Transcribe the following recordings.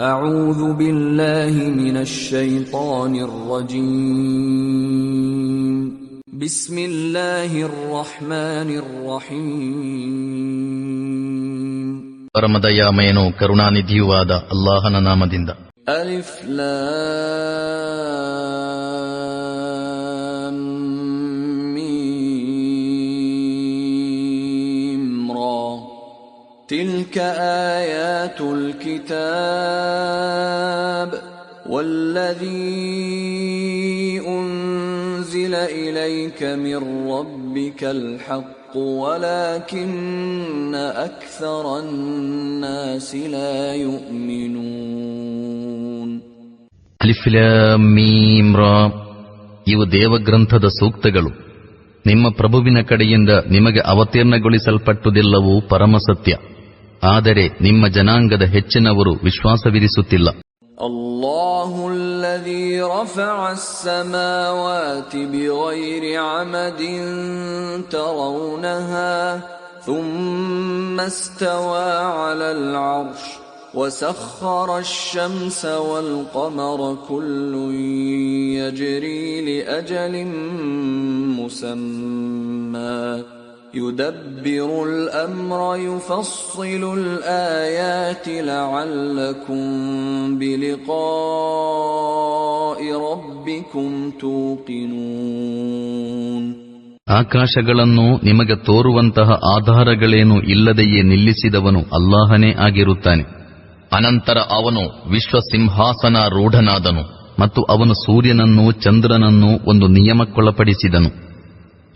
أعوذ بالله من الشيطان الرجيم بسم الله الرحمن الرحيم ಪರಮದಯಾಮಯನೂ ಕರುಣಾನಿಧಿಯೂ ಆದ ಅಲ್ಲಾಹನ ನಾಮದಿಂದ. ಅಲಿಫ್ ಲಾಮ್ ಮೀಮ್ ರಾ ತಿಲ್ಕ ಆಯಾತುಲ್ ಕಿತಾಬ್ ವಲ್ಲದೀ ಉನ್ಜಿಲ ಇಲೈಕ ಮಿರ್ ರಬ್ಬಿಕಲ್ ಹಕ್ ولكن أكثر الناس لا يؤمنون. ಅಲಿಫ್ ಲಾಮ್ ಮೀಮ್ ರಾ ಇವು ದೇವಗ್ರಂಥದ ಸೂಕ್ತಗಳು. ನಿಮ್ಮ ಪ್ರಭುವಿನ ಕಡೆಯಿಂದ ನಿಮಗೆ ಅವತೀರ್ಣಗೊಳಿಸಲ್ಪಟ್ಟುದೆಲ್ಲವೂ ಪರಮಸತ್ಯ. ಆದರೆ ನಿಮ್ಮ ಜನಾಂಗದ ಹೆಚ್ಚಿನವರು ವಿಶ್ವಾಸವಿರಿಸುತ್ತಿಲ್ಲ. الله الذي رفع السماوات بغير عمد ترونها ثم استوى على العرش وسخر الشمس والقمر كل يجري لأجل مسمى يدبر الأمر يفصل الآيات لعلكم بلقاء ربكم توقنون. ಆಕಾಶಗಳನ್ನು ನಿಮಗೆ ತೋರುವಂತಹ ಆಧಾರಗಳೇನೂ ಇಲ್ಲದೆಯೇ ನಿಲ್ಲಿಸಿದವನು ಅಲ್ಲಾಹನೇ ಆಗಿರುತ್ತಾನೆ. ಅನಂತರ ಅವನು ವಿಶ್ವಸಿಂಹಾಸನಾರೂಢನಾದನು ಮತ್ತು ಅವನು ಸೂರ್ಯನನ್ನೂ ಚಂದ್ರನನ್ನೂ ಒಂದು ನಿಯಮಕ್ಕೊಳಪಡಿಸಿದನು.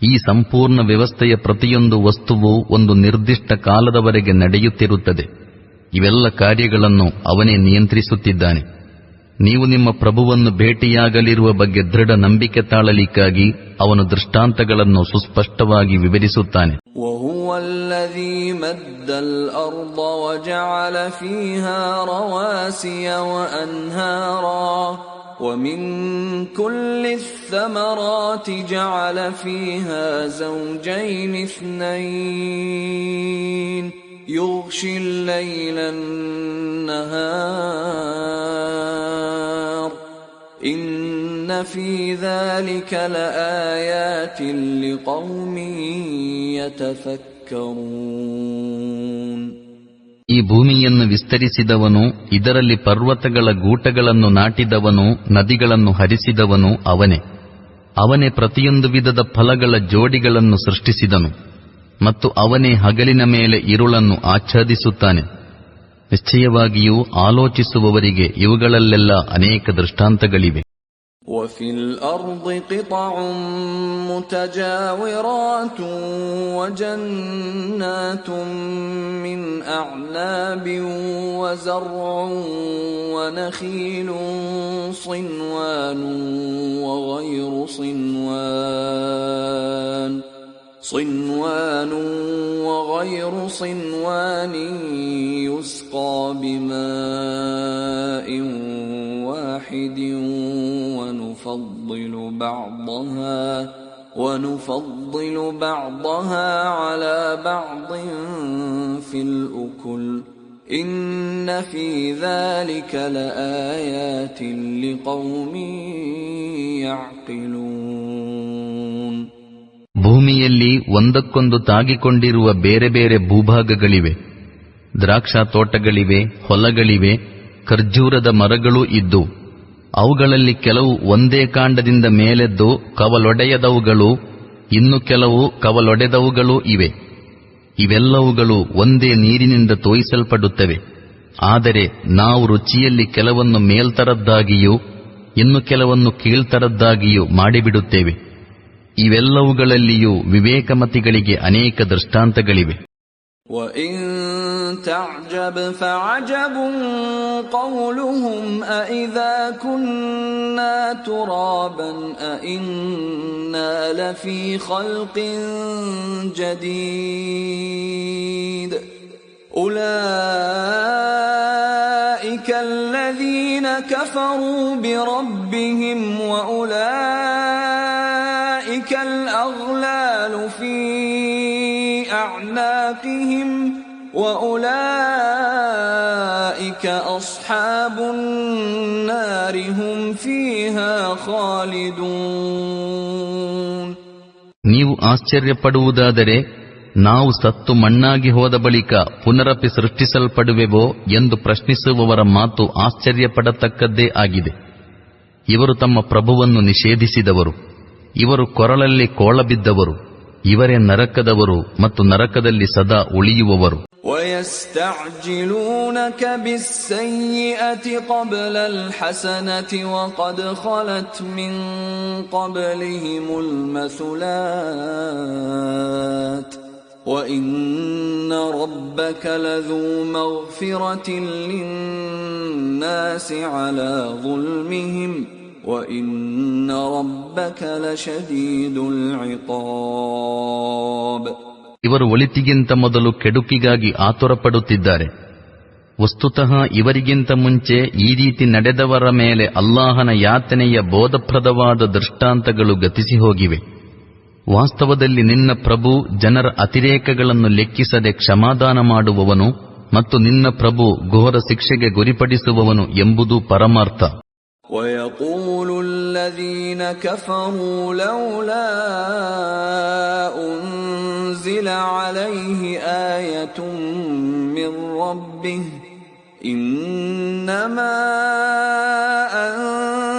ಈ ಸಂಪೂರ್ಣ ವ್ಯವಸ್ಥೆಯ ಪ್ರತಿಯೊಂದು ವಸ್ತುವು ಒಂದು ನಿರ್ದಿಷ್ಟ ಕಾಲದವರೆಗೆ ನಡೆಯುತ್ತಿರುತ್ತದೆ. ಇವೆಲ್ಲ ಕಾರ್ಯಗಳನ್ನು ಅವನೇ ನಿಯಂತ್ರಿಸುತ್ತಿದ್ದಾನೆ. ನೀವು ನಿಮ್ಮ ಪ್ರಭುವನ್ನು ಭೇಟಿಯಾಗಲಿರುವ ಬಗ್ಗೆ ದೃಢ ನಂಬಿಕೆ ತಾಳಲಿಕ್ಕಾಗಿ ಅವನು ದೃಷ್ಟಾಂತಗಳನ್ನು ಸುಸ್ಪಷ್ಟವಾಗಿ ವಿವರಿಸುತ್ತಾನೆ. وهو الذي مد الأرض وجعل فيها رواسي وأنهارا ومن كل الثمرات جعل فيها زوجين اثنين يغشي الليل النهار إن في ذلك لآيات لقوم يتفكرون. ಈ ಭೂಮಿಯನ್ನು ವಿಸ್ತರಿಸಿದವನು, ಇದರಲ್ಲಿ ಪರ್ವತಗಳ ಗೂಟಗಳನ್ನು ನಾಟಿದವನು, ನದಿಗಳನ್ನು ಹರಿಸಿದವನು ಅವನೇ. ಅವನೇ ಪ್ರತಿಯೊಂದು ವಿಧದ ಫಲಗಳ ಜೋಡಿಗಳನ್ನು ಸೃಷ್ಟಿಸಿದನು ಮತ್ತು ಅವನೇ ಹಗಲಿನ ಮೇಲೆ ಇರುಳನ್ನು ಆಚ್ಛಾದಿಸುತ್ತಾನೆ. ನಿಶ್ಚಯವಾಗಿಯೂ ಆಲೋಚಿಸುವವರಿಗೆ ಇವುಗಳಲ್ಲೆಲ್ಲ ಅನೇಕ ದೃಷ್ಟಾಂತಗಳಿವೆ. وفي الأرض قطع متجاورات وجنات من أعناب وزرع ونخيل صنوان وغير صنوان يسقى بماء واحد ونفضل بعضها على بعض في الأكل إن في ذلك لآيات لقوم يعقلون. ಭೂಮಿಯಲ್ಲಿ ಒಂದಕ್ಕೊಂದು ತಾಗಿಕೊಂಡಿರುವ ಬೇರೆ ಬೇರೆ ಭೂಭಾಗಗಳಿವೆ. ದ್ರಾಕ್ಷಾ ತೋಟಗಳಿವೆ, ಹೊಲಗಳಿವೆ, ಖರ್ಜೂರದ ಮರಗಳೂ ಇದ್ದು ಅವುಗಳಲ್ಲಿ ಕೆಲವು ಒಂದೇ ಕಾಂಡದಿಂದ ಮೇಲೆದ್ದು ಕವಲೊಡೆಯದವುಗಳು, ಇನ್ನು ಕೆಲವು ಕವಲೊಡೆದವುಗಳೂ ಇವೆ. ಇವೆಲ್ಲವುಗಳು ಒಂದೇ ನೀರಿನಿಂದ ತೋಯಿಸಲ್ಪಡುತ್ತವೆ. ಆದರೆ ನಾವು ರುಚಿಯಲ್ಲಿ ಕೆಲವನ್ನು ಮೇಲ್ತರದ್ದಾಗಿಯೂ ಇನ್ನು ಕೆಲವನ್ನು ಕೀಳ್ತರದ್ದಾಗಿಯೂ ಮಾಡಿಬಿಡುತ್ತೇವೆ. ಇವೆಲ್ಲವುಗಳಲ್ಲಿಯೂ ವಿವೇಕಮತಿಗಳಿಗೆ ಅನೇಕ ದೃಷ್ಟಾಂತಗಳಿವೆ. وَإِن تَعْجَبْ فَعَجَبٌ قَوْلُهُمْ أَإِذَا كُنَّا تُرَابًا أَإِنَّا لَفِي خَلْقٍ جَدِيدٍ أُولَئِكَ الَّذِينَ كَفَرُوا بِرَبِّهِمْ وَأُولَئِكَ الْأَغْلَالُ فِي أَعْنَاقِهِمْ وَأُولَئِكَ أولئك أصحاب النار هم فيها خالدون. ನೀವು ಆಶ್ಚರ್ಯಪಡುವುದಾದರೆ ನಾವು ಸತ್ತು ಮಣ್ಣಾಗಿ ಹೋದ ಬಳಿಕ ಪುನರಪಿ ಸೃಷ್ಟಿಸಲ್ಪಡುವೆವೋ ಎಂದು ಪ್ರಶ್ನಿಸುವವರ ಮಾತು ಆಶ್ಚರ್ಯಪಡತಕ್ಕದ್ದೇ ಆಗಿದೆ. ಇವರು ತಮ್ಮ ಪ್ರಭುವನ್ನು ನಿಷೇಧಿಸಿದವರು, ಇವರು ಕೊರಳಲ್ಲಿ ಕೋಳಬಿದ್ದವರು, ಇವರೇ ನರಕದವರು ಮತ್ತು ನರಕದಲ್ಲಿ ಸದಾ ಉಳಿಯುವವರು. وَيَسْتَعْجِلُونَكَ بِالسَّيِّئَةِ قَبْلَ الْحَسَنَةِ وَقَدْ خَلَتْ مِنْ قَبْلِهِمُ الْمَثُلَاتُ وَإِنَّ رَبَّكَ لَذُو مَغْفِرَةٍ لِلنَّاسِ عَلَى ظُلْمِهِمْ وَإِنَّ رَبَّكَ لَشَدِيدُ الْعِقَابِ. ಇವರು ಒಳಿತಿಗಿಂತ ಮೊದಲು ಕೆಡುಕಿಗಾಗಿ ಆತುರಪಡುತ್ತಿದ್ದಾರೆ. ವಸ್ತುತಃ ಇವರಿಗಿಂತ ಮುಂಚೆ ಈ ರೀತಿ ನಡೆದವರ ಮೇಲೆ ಅಲ್ಲಾಹನ ಯಾತನೆಯ ಬೋಧಪ್ರದವಾದ ದೃಷ್ಟಾಂತಗಳು ಗತಿಸಿ ಹೋಗಿವೆ. ವಾಸ್ತವದಲ್ಲಿ ನಿನ್ನ ಪ್ರಭು ಜನರ ಅತಿರೇಕಗಳನ್ನು ಲೆಕ್ಕಿಸದೆ ಕ್ಷಮಾದಾನ ಮಾಡುವವನು ಮತ್ತು ನಿನ್ನ ಪ್ರಭು ಘೋರ ಶಿಕ್ಷೆಗೆ ಗುರಿಪಡಿಸುವವನು ಎಂಬುದು ಪರಮಾರ್ಥ. وَيَقُولُ الَّذِينَ كَفَرُوا لَوْلَا أُنْزِلَ عَلَيْهِ آيَةٌ مِّن رَّبِّهِ إِنَّمَا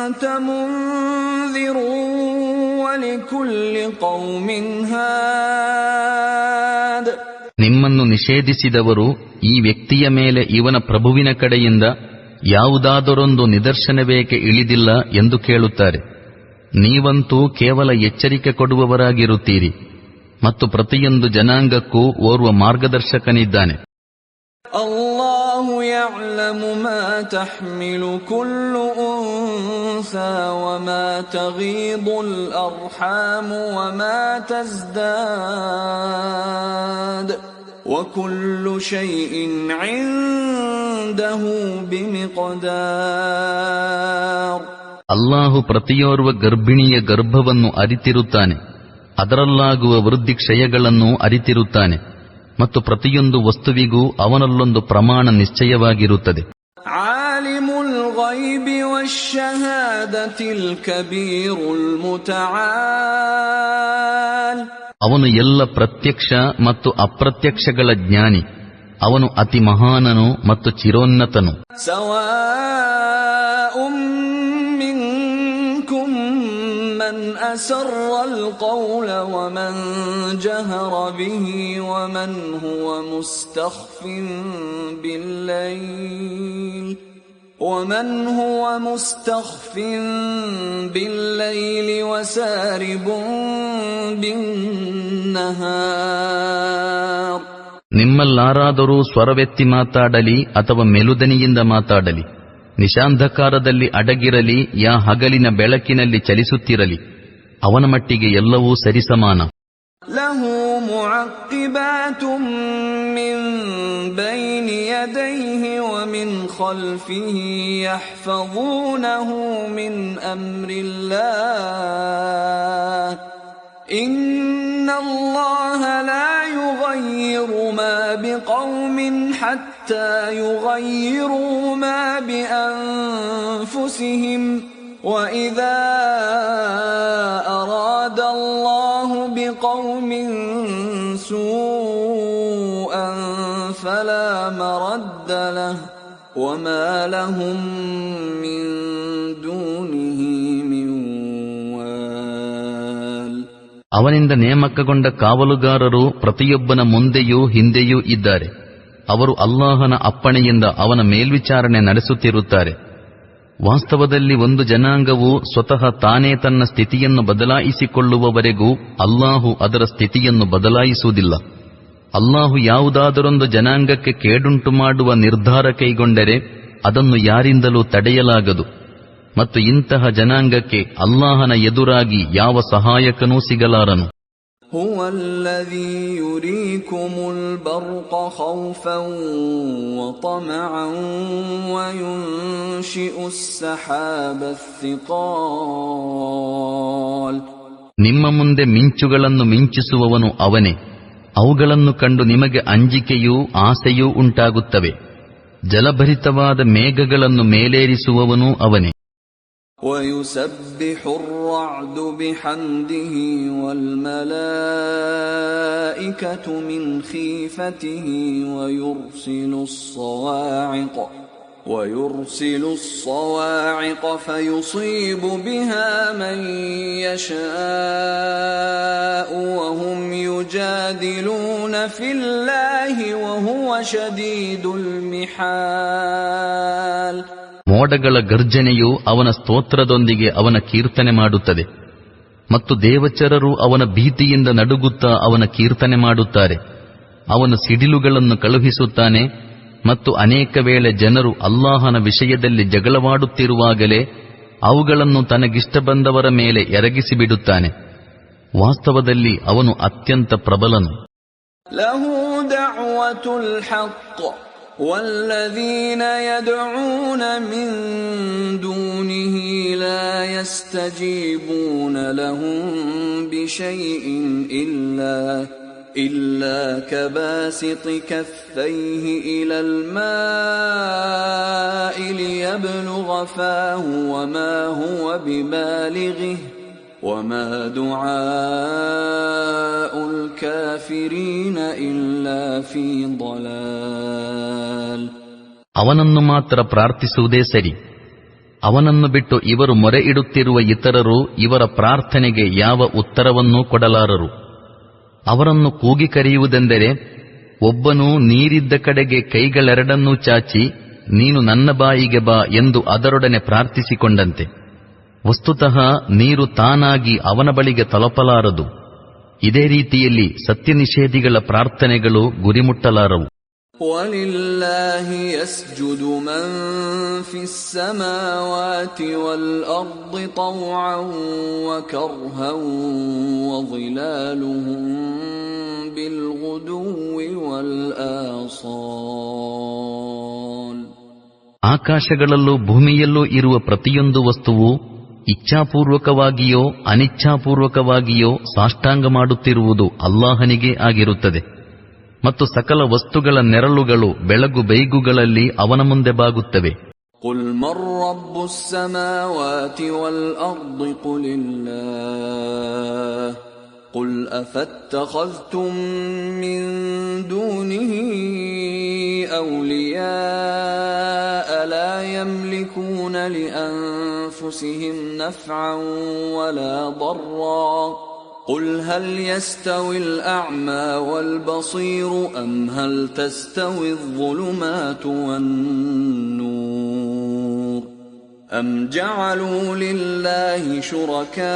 أَنْتَ مُنذِرٌ وَلِكُلِّ قَوْمٍ هَادٍ. ನಿಮ್ಮನ್ನು ನಿಷೇಧಿಸಿದವರು ಈ ವ್ಯಕ್ತಿಯ ಮೇಲೆ ಇವನ ಪ್ರಭುವಿನ ಕಡೆಯಿಂದ ಯಾವುದಾದರೊಂದು ನಿದರ್ಶನವೇಕೆ ಇಳಿದಿಲ್ಲ ಎಂದು ಕೇಳುತ್ತಾರೆ. ನೀವಂತೂ ಕೇವಲ ಎಚ್ಚರಿಕೆ ಕೊಡುವವರಾಗಿರುತ್ತೀರಿ ಮತ್ತು ಪ್ರತಿಯೊಂದು ಜನಾಂಗಕ್ಕೂ ಓರ್ವ ಮಾರ್ಗದರ್ಶಕನಿದ್ದಾನೆ. ಅಲ್ಲಾಹು ಯಅಲಮು ಮಾ ತಹ್ಮಿಲು ಕುಲ್ಲು ಉನ್ಸಾ ವಮಾ ತಗೀದುಲ್ ಅರ್ಹಾಮು ವಮಾ ತಜ್ದಾದ್ وَكُلُّ شَيْءٍ عِندَهُ بِمِقْدَارٍ. ಅಲ್ಲಾಹು ಪ್ರತಿಯೋರ್ವ ಗರ್ಭಿಣಿಯ ಗರ್ಭವನ್ನು ಅರಿತಿರುತ್ತಾನೆ, ಅದರಲ್ಲಾಗುವ ವೃದ್ಧಿ ಕ್ಷಯಗಳನ್ನು ಅರಿತಿರುತ್ತಾನೆ ಮತ್ತು ಪ್ರತಿಯೊಂದು ವಸ್ತುವಿಗೂ ಅವನಲ್ಲೊಂದು ಪ್ರಮಾಣ ನಿಶ್ಚಯವಾಗಿರುತ್ತದೆ. ಆಲಿಮುಲ್ ಗೈಬಿ ವಶ್ಶಹಾದತಿಲ್ ಕಬೀರುಲ್ ಮುತಆಲ್. ಅವನು ಎಲ್ಲ ಪ್ರತ್ಯಕ್ಷ ಮತ್ತು ಅಪ್ರತ್ಯಕ್ಷಗಳ ಜ್ಞಾನಿ, ಅವನು ಅತಿ ಮಹಾನನು ಮತ್ತು ಚಿರೋನ್ನತನು. ಸವಾಉಂ ಮಿನ್ಕುಂ ಮನ್ ಅಸರ್ರಲ್ ಕೌಲ ವಮನ್ ಜಹರ ಬಿಹಿ ವಮನ್ ಹುವ ಮುಸ್ತಖ್ಫಿನ್ ಬಿಲ್ಲೈಲ್ ومن هو مستخف بالليل وسارب بالنهار. ನಿಮ್ಮಲ್ಲಾರಾದರೂ ಸ್ವರವೆತ್ತಿ ಮಾತಾಡಲಿ ಅಥವಾ ಮೆಲುದನಿಯಿಂದ ಮಾತಾಡಲಿ, ನಿಶಾಂಧಕಾರದಲ್ಲಿ ಅಡಗಿರಲಿ ಯಾ ಹಗಲಿನ ಬೆಳಕಿನಲ್ಲಿ ಚಲಿಸುತ್ತಿರಲಿ, ಅವನ ಮಟ್ಟಿಗೆ ಎಲ್ಲವೂ ಸರಿಸಮಾನ. ಲಹು ಮುಅಕ್ಕಿಬಾತುಂ ಮಿನ್ ಬೈನಿ ಯದೈಹಿ ವಮಿನ್ ಖಲ್ಫಿಹಿ ಯಹ್ಫಜೂನಹು ಮಿನ್ ಅಮ್ರಿಲ್ಲಾಹ್. ಇನ್ನಲ್ಲಾಹ ಲಾ ಯುಗಯ್ಯಿರು ಮಾ ಬಿಕೌಮಿನ್ ಹತ್ತಾ ಯುಗಯ್ಯಿರು ಮಾ ಬಿಅನ್ಫುಸಿಹಿಂ. وَإِذَا أَرَادَ اللَّهُ بِقَوْمٍ سُوءًا فَلَا مَرَدَّ لَهُ وَمَا لَهُم مِّن دُونِهِ مِن وَالٍ. ಅವನಿಂದ ನೇಮಕಗೊಂಡ ಕಾವಲುಗಾರರು ಪ್ರತಿಯೊಬ್ಬನ ಮುಂದೆಯೂ ಹಿಂದೆಯೂ ಇದ್ದಾರೆ. ಅವರು ಅಲ್ಲಾಹನ ಅಪ್ಪಣೆಯಿಂದ ಅವನ ಮೇಲ್ವಿಚಾರಣೆ ನಡೆಸುತ್ತಿರುತ್ತಾರೆ. ವಾಸ್ತವದಲ್ಲಿ ಒಂದು ಜನಾಂಗವು ಸ್ವತಃ ತಾನೇ ತನ್ನ ಸ್ಥಿತಿಯನ್ನು ಬದಲಾಯಿಸಿಕೊಳ್ಳುವವರೆಗೂ ಅಲ್ಲಾಹು ಅದರ ಸ್ಥಿತಿಯನ್ನು ಬದಲಾಯಿಸುವುದಿಲ್ಲ. ಅಲ್ಲಾಹು ಯಾವುದಾದರೊಂದು ಜನಾಂಗಕ್ಕೆ ಕೇಡುಂಟು ಮಾಡುವ ನಿರ್ಧಾರ ಕೈಗೊಂಡರೆ ಅದನ್ನು ಯಾರಿಂದಲೂ ತಡೆಯಲಾಗದು ಮತ್ತು ಇಂತಹ ಜನಾಂಗಕ್ಕೆ ಅಲ್ಲಾಹನ ಎದುರಾಗಿ ಯಾವ ಸಹಾಯಕನೂ ಸಿಗಲಾರನು. هو الذي يريكم البرق خوفا وطمعا وينشئ السحاب الثقال. ನಿಮ್ಮ ಮುಂದೆ ಮಿಂಚುಗಳನ್ನು ಮಿಂಚಿಸುವವನು ಅವನೇ. ಅವುಗಳನ್ನು ಕಂಡು ನಿಮಗೆ ಅಂಜಿಕೆಯೂ ಆಸೆಯೂ ಉಂಟಾಗುತ್ತವೆ ಜಲಭರಿತವಾದ ಮೇಘಗಳನ್ನು ಮೇಲೇರಿಸುವವನೂ ಅವನೇ. ويسبح الرعد بحمده والملائكة من خيفته ويرسل الصواعق فيصيب بها من يشاء وهم يجادلون في الله وهو شديد المحال. ಮೋಡಗಳ ಗರ್ಜನೆಯು ಅವನ ಸ್ತೋತ್ರದೊಂದಿಗೆ ಅವನ ಕೀರ್ತನೆ ಮಾಡುತ್ತದೆ ಮತ್ತು ದೇವಚರರು ಅವನ ಭೀತಿಯಿಂದ ನಡುಗುತ್ತಾ ಅವನ ಕೀರ್ತನೆ ಮಾಡುತ್ತಾರೆ. ಅವನು ಸಿಡಿಲುಗಳನ್ನು ಕಳುಹಿಸುತ್ತಾನೆ ಮತ್ತು ಅನೇಕ ವೇಳೆ ಜನರು ಅಲ್ಲಾಹನ ವಿಷಯದಲ್ಲಿ ಜಗಳವಾಡುತ್ತಿರುವಾಗಲೇ ಅವುಗಳನ್ನು ತನಗಿಷ್ಟ ಬಂದವರ ಮೇಲೆ ಎರಗಿಸಿಬಿಡುತ್ತಾನೆ. ವಾಸ್ತವದಲ್ಲಿ ಅವನು ಅತ್ಯಂತ ಪ್ರಬಲನು. ಲಹು ದಅವತುಲ್ ಹಕ್ والذين يدعون من دونه لا يستجيبون لهم بشيء إلا كباسط كفيه إلى الماء ليبلغ فاه وما هو ببالغه وما دعاء الكافرين إلا في ضلال. ಅವನನ್ನು ಮಾತ್ರ ಪ್ರಾರ್ಥಿಸುವುದೇ ಸರಿ. ಅವನನ್ನು ಬಿಟ್ಟು ಇವರು ಮೊರೆ ಇಡುತ್ತಿರುವ ಇತರರು ಇವರ ಪ್ರಾರ್ಥನೆಗೆ ಯಾವ ಉತ್ತರವನ್ನೂ ಕೊಡಲಾರರು. ಅವರನ್ನು ಕೂಗಿ ಕರೆಯುವುದೆಂದರೆ ಒಬ್ಬನು ನೀರಿದ್ದ ಕಡೆಗೆ ಕೈಗಳೆರಡನ್ನೂ ಚಾಚಿ ನೀನು ನನ್ನ ಬಾಯಿಗೆ ಬಾ ಎಂದು ಅದರೊಡನೆ ಪ್ರಾರ್ಥಿಸಿಕೊಂಡಂತೆ. ವಸ್ತುತಃ ನೀರು ತಾನಾಗಿ ಅವನ ಬಳಿಗೆ ತಲುಪಲಾರದು. ಇದೇ ರೀತಿಯಲ್ಲಿ ಸತ್ಯನಿಷೇಧಿಗಳ ಪ್ರಾರ್ಥನೆಗಳು ಗುರಿಮುಟ್ಟಲಾರವು. وَلِلَّهِ يَسْجُدُ مَن فِي السَّمَاوَاتِ وَالْأَرْضِ طَوْعًا وَكَرْهًا وَظِلَالُهُم بِالْغُدُوِّ وَالْآصَالِ. ಆಕಾಶಗಳಲ್ಲೂ ಭೂಮಿಯಲ್ಲೂ ಇರುವ ಪ್ರತಿಯೊಂದು ವಸ್ತುವು ಇಚ್ಛಾಪೂರ್ವಕವಾಗಿಯೋ ಅನಿಚ್ಛಾಪೂರ್ವಕವಾಗಿಯೋ ಸಾಷ್ಟಾಂಗ ಮಾಡುತ್ತಿರುವುದು ಅಲ್ಲಾಹನಿಗೇ ಆಗಿರುತ್ತದೆ ಮತ್ತು ಸಕಲ ವಸ್ತುಗಳ ನೆರಳುಗಳು ಬೆಳಗು ಬೈಗುಗಳಲ್ಲಿ ಅವನ ಮುಂದೆ ಬಾಗುತ್ತವೆ. قُلْ مَنْ رَبُّ السَّمَاوَاتِ وَالْأَرْضِ قُلِ اللَّهُ قُلْ أَفَاتَّخَذْتُمْ مِنْ دُونِهِ أَوْلِيَاءَ لَا يَمْلِكُونَ لِأَنفُسِهِمْ نَفْعًا وَلَا ضَرًّا قُلْ هَلْ يَسْتَوِي الْأَعْمَى وَالْبَصِيرُ أَمْ هَلْ تَسْتَوِي الظُّلُمَاتُ وَالنُّورُ أَمْ جَعَلُوا لِلَّهِ شُرَكَاءَ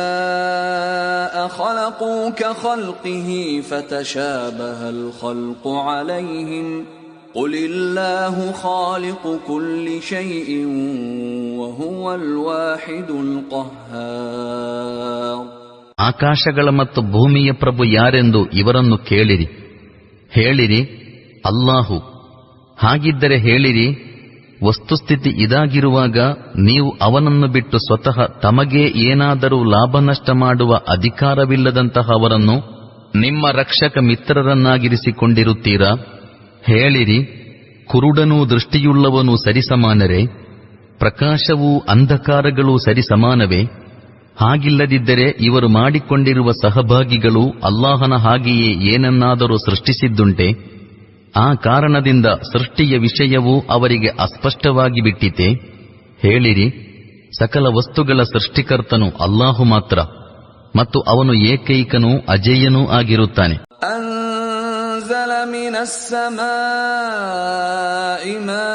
خَلَقُوا كَخَلْقِهِ فَتَشَابَهَ الْخَلْقُ عَلَيْهِمْ قُلِ اللَّهُ خَالِقُ كُلِّ شَيْءٍ وَهُوَ الْوَاحِدُ الْقَهَّارُ. ಆಕಾಶಗಳ ಮತ್ತು ಭೂಮಿಯ ಪ್ರಭು ಯಾರೆಂದು ಇವರನ್ನು ಕೇಳಿರಿ. ಹೇಳಿರಿ, ಅಲ್ಲಾಹು. ಹಾಗಿದ್ದರೆ ಹೇಳಿರಿ, ವಸ್ತುಸ್ಥಿತಿ ಇದಾಗಿರುವಾಗ ನೀವು ಅವನನ್ನು ಬಿಟ್ಟು ಸ್ವತಃ ತಮಗೇ ಏನಾದರೂ ಲಾಭ ನಷ್ಟ ಮಾಡುವ ಅಧಿಕಾರವಿಲ್ಲದಂತಹವರನ್ನು ನಿಮ್ಮ ರಕ್ಷಕ ಮಿತ್ರರನ್ನಾಗಿರಿಸಿಕೊಂಡಿರುತ್ತೀರಾ? ಹೇಳಿರಿ, ಕುರುಡನೂ ದೃಷ್ಟಿಯುಳ್ಳವನೂ ಸರಿಸಮಾನರೇ? ಪ್ರಕಾಶವೂ ಅಂಧಕಾರಗಳೂ ಸರಿಸಮಾನವೇ? ಹಾಗಿಲ್ಲದಿದ್ದರೆ ಇವರು ಮಾಡಿಕೊಂಡಿರುವ ಸಹಭಾಗಿಗಳು ಅಲ್ಲಾಹನ ಹಾಗೆಯೇ ಏನನ್ನಾದರೂ ಸೃಷ್ಟಿಸಿದ್ದುಂಟೆ? ಆ ಕಾರಣದಿಂದ ಸೃಷ್ಟಿಯ ವಿಷಯವೂ ಅವರಿಗೆ ಅಸ್ಪಷ್ಟವಾಗಿ ಬಿಟ್ಟಿತೆ. ಹೇಳಿರಿ, ಸಕಲ ವಸ್ತುಗಳ ಸೃಷ್ಟಿಕರ್ತನು ಅಲ್ಲಾಹು ಮಾತ್ರ ಮತ್ತು ಅವನು ಏಕೈಕನೂ ಅಜೇಯನೂ ಆಗಿರುತ್ತಾನೆ. أنزل من السماء ماء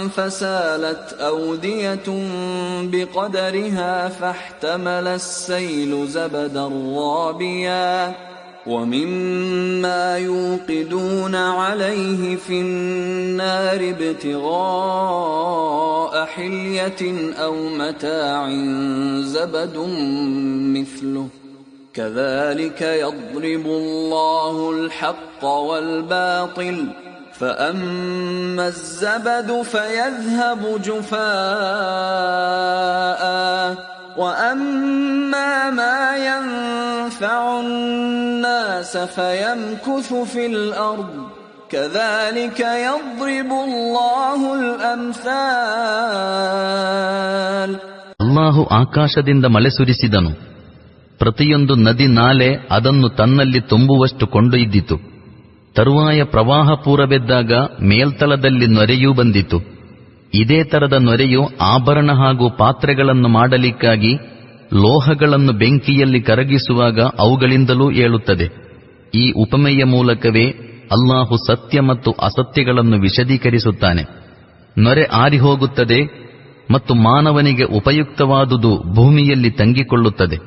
فسالت أودية بقدرها فاحتمل السيل زبدا رابيا ومما يوقدون عليه في النار ابتغاء حلية أو متاع زبد مثله كذلك يضرب الله الحق والباطل فأما الزبد فيذهب جفاء وأما ما ينفع الناس فيمكث في الأرض كذلك يضرب الله الأمثال. ಅಲ್ಲಾಹು ಆಕಾಶದಿಂದ ಮಳೆ ಸುರಿಸಿದನು. ಪ್ರತಿಯೊಂದು ನದಿ ನಾಲೆ ಅದನ್ನು ತನ್ನಲ್ಲಿ ತುಂಬುವಷ್ಟು ಕೊಂಡೊಯ್ದಿತು. ತರುವಾಯ ಪ್ರವಾಹ ಪೂರವೆದ್ದಾಗ ಮೇಲ್ತಲದಲ್ಲಿ ನೊರೆಯೂ ಬಂದಿತು. ಇದೇ ತರದ ನೊರೆಯು ಆಭರಣ ಹಾಗೂ ಪಾತ್ರೆಗಳನ್ನು ಮಾಡಲಿಕ್ಕಾಗಿ ಲೋಹಗಳನ್ನು ಬೆಂಕಿಯಲ್ಲಿ ಕರಗಿಸುವಾಗ ಅವುಗಳಿಂದಲೂ ಏಳುತ್ತದೆ. ಈ ಉಪಮೆಯ ಮೂಲಕವೇ ಅಲ್ಲಾಹು ಸತ್ಯ ಮತ್ತು ಅಸತ್ಯಗಳನ್ನು ವಿಶದೀಕರಿಸುತ್ತಾನೆ. ನೊರೆ ಆರಿಹೋಗುತ್ತದೆ ಮತ್ತು ಮಾನವನಿಗೆ ಉಪಯುಕ್ತವಾದುದು ಭೂಮಿಯಲ್ಲಿ ತಂಗಿಕೊಳ್ಳುತ್ತದೆ.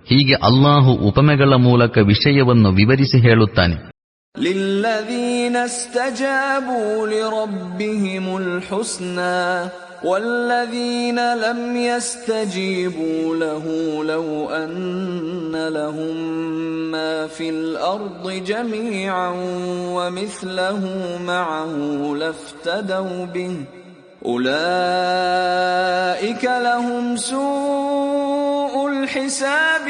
ಹೀಗೆ ಅಲ್ಲಾಹು ಉಪಮೆಗಳ ಮೂಲಕ ವಿಷಯವನ್ನು ವಿವರಿಸಿ ಹೇಳುತ್ತಾನೆ. للذين استجابوا لربهم الحسنى والذين لم يستجيبوا له لو أن لهم ما في الأرض جميعا ومثله معه لافتدوا به أولئك لهم سوء الحساب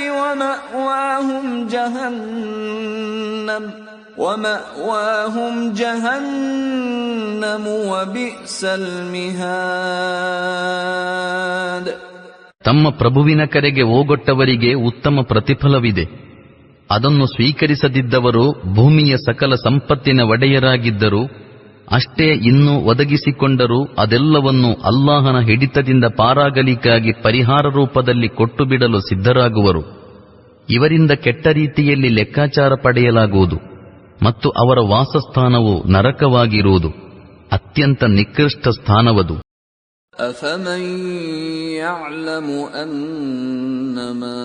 ومأواهم جهنم وبئس المهاد. ತಮ್ಮ ಪ್ರಭುವಿನ ಕರೆಗೆ ಓಗೊಟ್ಟವರಿಗೆ ಉತ್ತಮ ಪ್ರತಿಫಲವಿದೆ. ಅದನ್ನು ಸ್ವೀಕರಿಸದಿದ್ದವರು ಭೂಮಿಯ ಸಕಲ ಸಂಪತ್ತಿನ ಒಡೆಯರಾಗಿದ್ದರು. ಅಷ್ಟೇ ಇನ್ನೂ ಒದಗಿಸಿಕೊಂಡರೂ ಅದೆಲ್ಲವನ್ನೂ ಅಲ್ಲಾಹನ ಹಿಡಿತದಿಂದ ಪಾರಾಗಲಿಕ್ಕಾಗಿ ಪರಿಹಾರ ರೂಪದಲ್ಲಿ ಕೊಟ್ಟು ಬಿಡಲು ಸಿದ್ಧರಾಗುವರು. ಇವರಿಂದ ಕೆಟ್ಟ ರೀತಿಯಲ್ಲಿ ಲೆಕ್ಕಾಚಾರ ಪಡೆಯಲಾಗುವುದು ಮತ್ತು ಅವರ ವಾಸಸ್ಥಾನವು ನರಕವಾಗಿರುವುದು. ಅತ್ಯಂತ ನಿಕೃಷ್ಟ ಸ್ಥಾನವದು. أفمن يعلم أنما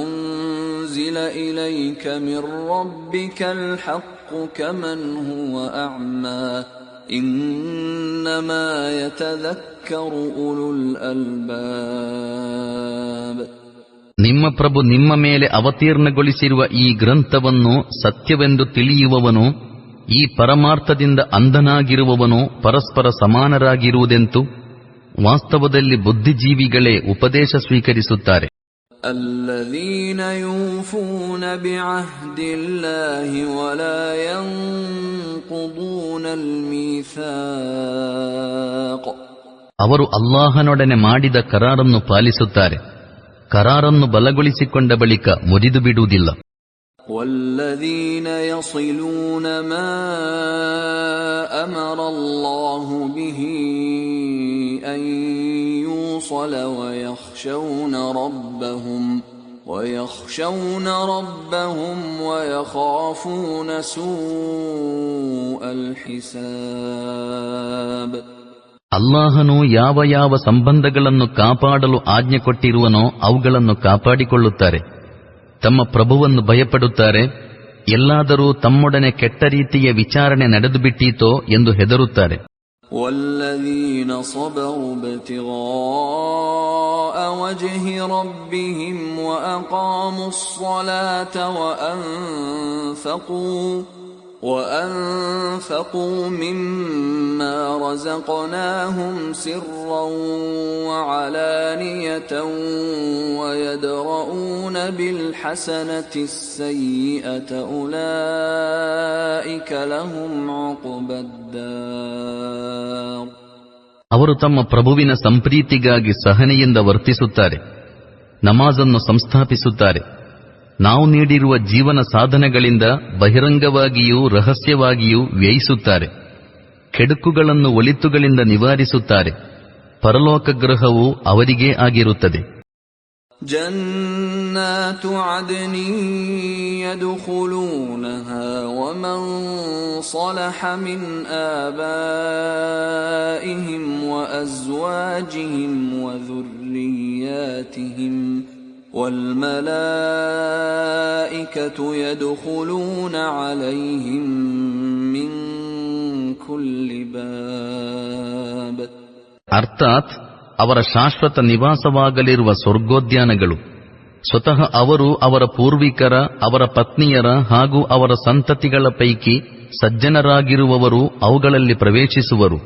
أنزل إليك من ربك الحق كمن هو أعمى إنما يتذكر أولو الألباب. ನಿಮ್ಮ ಪ್ರಭು ನಿಮ್ಮ ಮೇಲೆ ಅವತೀರ್ಣಗೊಳಿಸಿರುವ ಈ ಗ್ರಂಥವನ್ನು ಸತ್ಯವೆಂದು ತಿಳಿಯುವವನು, ಈ ಪರಮಾರ್ಥದಿಂದ ಅಂಧನಾಗಿರುವವನು ಪರಸ್ಪರ ಸಮಾನರಾಗಿರುವುದೆಂತು? ವಾಸ್ತವದಲ್ಲಿ ಬುದ್ಧಿಜೀವಿಗಳೇ ಉಪದೇಶ ಸ್ವೀಕರಿಸುತ್ತಾರೆ. الذين يوفون بعهد الله ولا ينقضون الميثاق. ಅವರು ಅಲ್ಲಾಹನೊಡನೆ ಮಾಡಿದ ಕರಾರನ್ನು ಪಾಲಿಸುತ್ತಾರೆ. ಕರಾರನ್ನು ಬಲಗೊಳಿಸಿಕೊಂಡ ಬಳಿಕ ಮುರಿದು ಬಿಡುವುದಿಲ್ಲ. والذين يصلون ما أمر الله به أن يوصل ويخشون ربهم ويخافون سوء الحساب. ಅಲ್ಲಾಹನು ಯಾವ ಯಾವ ಸಂಬಂಧಗಳನ್ನು ಕಾಪಾಡಲು ಆಜ್ಞೆ ಕೊಟ್ಟಿರುವನೋ ಅವುಗಳನ್ನು ಕಾಪಾಡಿಕೊಳ್ಳುತ್ತಾರೆ. ತಮ್ಮ ಪ್ರಭುವನ್ನು ಭಯಪಡುತ್ತಾರೆ. ಎಲ್ಲಾದರೂ ತಮ್ಮೊಡನೆ ಕೆಟ್ಟ ರೀತಿಯ ವಿಚಾರಣೆ ನಡೆದುಬಿಟ್ಟೀತೋ ಎಂದು ಹೆದರುತ್ತಾರೆ. والذين صبروا ابتغاء وجه ربهم وأقاموا الصلاة وأنفقوا مما رزقناهم سرا وعلانية ويدرؤون بالحسنة السيئة أولئك لهم عقبى الدار. ಅವರು ತಮ್ಮ ಪ್ರಭುವಿನ ಸಂಪ್ರೀತಿಗಾಗಿ ಸಹನೆಯಿಂದ ವರ್ತಿಸುತ್ತಾರೆ. ನಮಾಜನ್ನು ಸಂಸ್ಥಾಪಿಸುತ್ತಾರೆ. ನಾವು ನೀಡಿರುವ ಜೀವನ ಸಾಧನಗಳಿಂದ ಬಹಿರಂಗವಾಗಿಯೂ ರಹಸ್ಯವಾಗಿಯೂ ವ್ಯಯಿಸುತ್ತಾರೆ. ಕೆಡುಕುಗಳನ್ನು ಒಳಿತುಗಳಿಂದ ನಿವಾರಿಸುತ್ತಾರೆ. ಪರಲೋಕ ಗೃಹವು ಅವರಿಗೇ ಆಗಿರುತ್ತದೆ. ಜನ್ನಾತು ಅದ್ನಿನ್ ಯದ್ಖುಲೂನಹಾ ವಮನ್ ಸಲಾಹ ಮಿನ್ ಆಬಾಯಿಹಿಂ ವಅಜ್ವಾಜಿಹಿಂ ವذُرِّيَّاتِهِمْ والملائكة يدخلون عليهم من كل باب. ಅರ್ಥಾತ್ ಅವರ ಶಾಶ್ವತ ನಿವಾಸವಾಗಲಿರುವ ಸ್ವರ್ಗೋದ್ಯಾನಗಳು ಸ್ವತಃ ಅವರು, ಅವರ ಪೂರ್ವಿಕರ, ಅವರ ಪತ್ನಿಯರ ಹಾಗೂ ಅವರ ಸಂತತಿಗಳ ಪೈಕಿ ಸಜ್ಜನರಾಗಿರುವವರು ಅವುಗಳಲ್ಲಿ ಪ್ರವೇಶಿಸುವರು.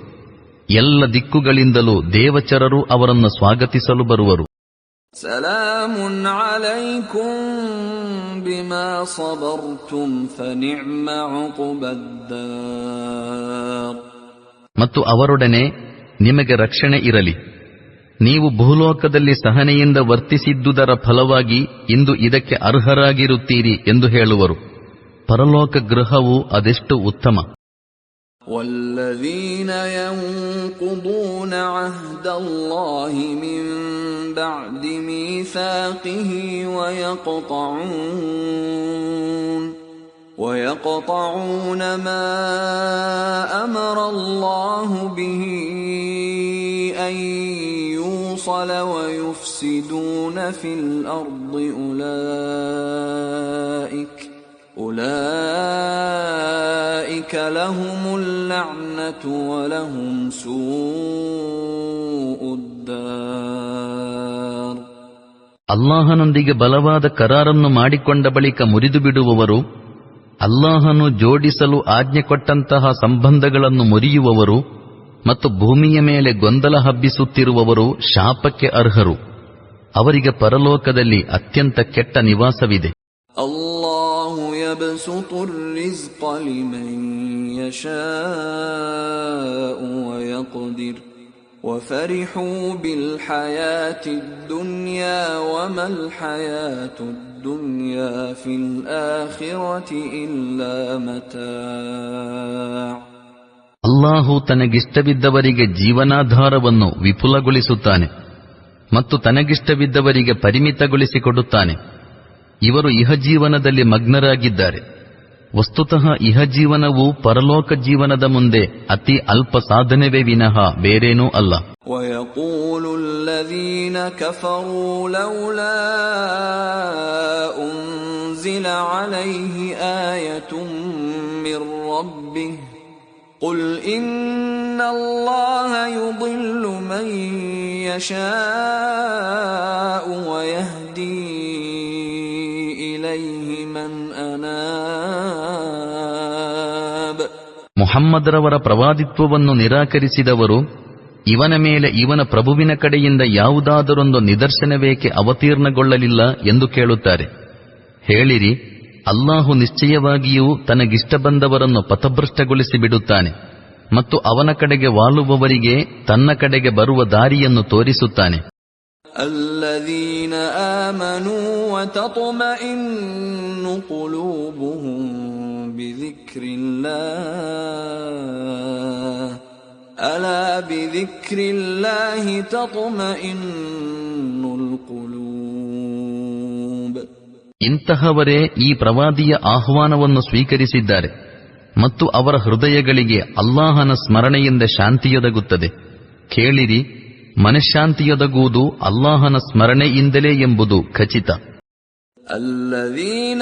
ಎಲ್ಲ ದಿಕ್ಕುಗಳಿಂದಲೂ ದೇವಚರರು ಅವರನ್ನು ಸ್ವಾಗತಿಸಲು ಬರುವರು. سلام عليكم بما صبرتم فنعم عقبى الدار. ಮತ್ತು ಅವರೊಡನೆ ನಿಮಗೆ ರಕ್ಷಣೆ ಇರಲಿ, ನೀವು ಭೂಲೋಕದಲ್ಲಿ ಸಹನೆಯಿಂದ ವರ್ತಿಸಿದ್ದುದರ ಫಲವಾಗಿ ಇಂದು ಇದಕ್ಕೆ ಅರ್ಹರಾಗಿರುತ್ತೀರಿ ಎಂದು ಹೇಳುವರು. ಪರಲೋಕ ಗೃಹವು ಅದೆಷ್ಟು ಉತ್ತಮ. والذين ينقضون عهد الله من بعد ميثاقه ويقطعون ما أمر الله به أن يوصل ويفسدون في الأرض أولئك لهم اللعنة ولهم سوء الدار. ಅಲ್ಲಾಹನೊಂದಿಗೆ ಬಲವಾದ ಕರಾರನ್ನು ಮಾಡಿಕೊಂಡ ಬಳಿಕ ಮುರಿದು ಬಿಡುವವರು, ಅಲ್ಲಾಹನು ಜೋಡಿಸಲು ಆಜ್ಞೆ ಕೊಟ್ಟಂತಹ ಸಂಬಂಧಗಳನ್ನು ಮುರಿಯುವವರು ಮತ್ತು ಭೂಮಿಯ ಮೇಲೆ ಗೊಂದಲ ಹಬ್ಬಿಸುತ್ತಿರುವವರು ಶಾಪಕ್ಕೆ ಅರ್ಹರು. ಅವರಿಗೆ ಪರಲೋಕದಲ್ಲಿ ಅತ್ಯಂತ ಕೆಟ್ಟ ನಿವಾಸವಿದೆ. ಅಲ್ಲಾಹು ಯಬ್ಸುತು ರಿಜ್ಕ ಲಿಮನ್ ಯಶಾಉ ವಯಕ್ದಿರ್ وفرحوا بالحياة الدنيا وما الحياة الدنيا في الآخرة إلا متاع. ಅಲ್ಲಾಹು ತನಗಿಷ್ಟವಿದ್ದವರಿಗೆ ಜೀವನಾಧಾರವನ್ನು ವಿಪುಲಗೊಳಿಸುತ್ತಾನೆ ಮತ್ತು ತನಗಿಷ್ಟವಿದ್ದವರಿಗೆ ಪರಿಮಿತಗೊಳಿಸಿಕೊಡುತ್ತಾನೆ. ಇವರು ಇಹಜೀವನದಲ್ಲಿ ಮಗ್ನರಾಗಿದ್ದಾರೆ. ವಸ್ತುತಃ ಇಹಜೀವನವು ಪರಲೋಕ ಜೀವನದ ಮುಂದೆ ಅತಿ ಅಲ್ಪ ಸಾಧನೆವೇ ವಿನಃ ಬೇರೇನೂ ಅಲ್ಲ. وَيَقُولُ الَّذِينَ كَفَرُوا لَوْلَا أُنْزِلَ عَلَيْهِ آيَةٌ مِّن رَّبِّهِ قُلْ إِنَّ اللَّهَ يُضِلُّ مَن يَشَاءُ وَيَهْدِي إِلَيْهِ مَنْ أَنَابَ. ಮುಹಮ್ಮದರವರ ಪ್ರವಾದಿತ್ವವನ್ನು ನಿರಾಕರಿಸಿದವರು ಇವನ ಮೇಲೆ ಇವನ ಪ್ರಭುವಿನ ಕಡೆಯಿಂದ ಯಾವುದಾದರೊಂದು ನಿದರ್ಶನವೇಕೆ ಅವತೀರ್ಣಗೊಳ್ಳಲಿಲ್ಲ ಎಂದು ಕೇಳುತ್ತಾರೆ. ಹೇಳಿರಿ, ಅಲ್ಲಾಹು ನಿಶ್ಚಯವಾಗಿಯೂ ತನಗಿಷ್ಟ ಬಂದವರನ್ನು ಪಥಭ್ರಷ್ಟಗೊಳಿಸಿ ಬಿಡುತ್ತಾನೆ ಮತ್ತು ಅವನ ಕಡೆಗೆ ವಾಲುವವರಿಗೆ ತನ್ನ ಕಡೆಗೆ ಬರುವ ದಾರಿಯನ್ನು ತೋರಿಸುತ್ತಾನೆ. الذين آمنوا وتطمئن قلوبهم بذكر الله ألا بذكر الله تطمئن القلوب. ಇಂತಹವರೇ ಈ ಪ್ರವಾದಿಯ ಆಹ್ವಾನವನ್ನು ಸ್ವೀಕರಿಸಿದ್ದಾರೆ ಮತ್ತು ಅವರ ಹೃದಯಗಳಿಗೆ ಅಲ್ಲಾಹನ ಸ್ಮರಣೆಯಿಂದ ಶಾಂತಿಯೊದಗುತ್ತದೆ. ಕೇಳಿರಿ, ಮನಃಶಾಂತಿಯೊದಗುವುದು ಅಲ್ಲಾಹನ ಸ್ಮರಣೆಯಿಂದಲೇ ಎಂಬುದು ಖಚಿತ. الذين